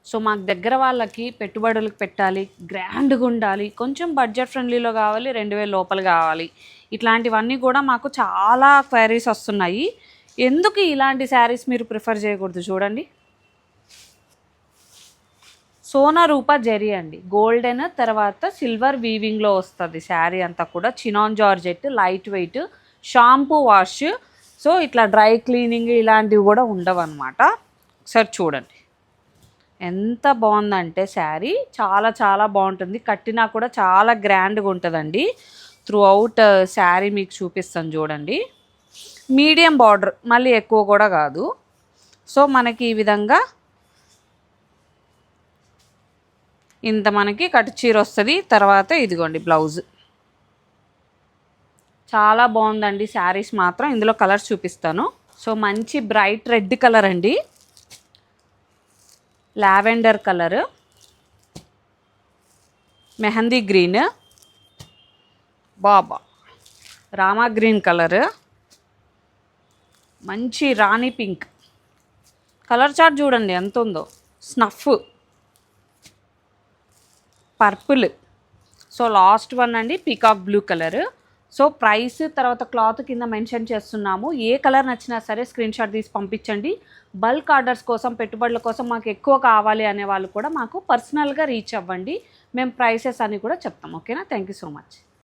So మాకు దగ్గర వాళ్ళకి పెట్టుబడులకు పెట్టాలి, గ్రాండ్గా ఉండాలి, కొంచెం బడ్జెట్ ఫ్రెండ్లీలో కావాలి, 2000 లోపల కావాలి, ఇట్లాంటివన్నీ కూడా మాకు చాలా క్వైరీస్ వస్తున్నాయి. ఎందుకు ఇలాంటి శారీస్ మీరు ప్రిఫర్ చేయకూడదు చూడండి. సోనా రూపా జెరీ అండి, గోల్డెన్ తర్వాత సిల్వర్ వీవింగ్లో వస్తుంది శారీ అంతా కూడా. Chinon georgette, light weight, shampoo wash. So ఇట్లా డ్రై క్లీనింగ్ ఇలాంటివి కూడా ఉండవు అనమాట. ఒకసారి చూడండి ఎంత బాగుందంటే శారీ, చాలా చాలా బాగుంటుంది. కట్టినా కూడా చాలా గ్రాండ్గా ఉంటుందండి. త్రూ అవుట్ శారీ మీకు చూపిస్తాను చూడండి. మీడియం బార్డర్, మళ్ళీ ఎక్కువ కూడా కాదు. సో మనకి ఈ విధంగా ఇంత మనకి కట్ చీర వస్తుంది. తర్వాత ఇదిగోండి బ్లౌజ్. చాలా బాగుందండి శారీస్ మాత్రం. ఇందులో కలర్స్ చూపిస్తాను. సో మంచి బ్రైట్ రెడ్ కలర్ అండి, lavender colour, mehendi green, Baba Rama green colour, మంచి రాణి పింక్ కలర్ చార్ట్ చూడండి ఎంత ఉందో, snuff, purple. So last one అండి peacock blue colour. So price తర్వాత క్లాత్ కింద మెన్షన్ చేస్తున్నాము. ఏ కలర్ నచ్చినా సరే స్క్రీన్ షాట్ తీసి పంపించండి. బల్క్ ఆర్డర్స్ కోసం, పెట్టుబడుల కోసం మాకు ఎక్కువ కావాలి అనే వాళ్ళు కూడా మాకు పర్సనల్గా రీచ్ అవ్వండి. మేము ప్రైసెస్ అని కూడా చెప్తాం. ఓకేనా? Thank you so much.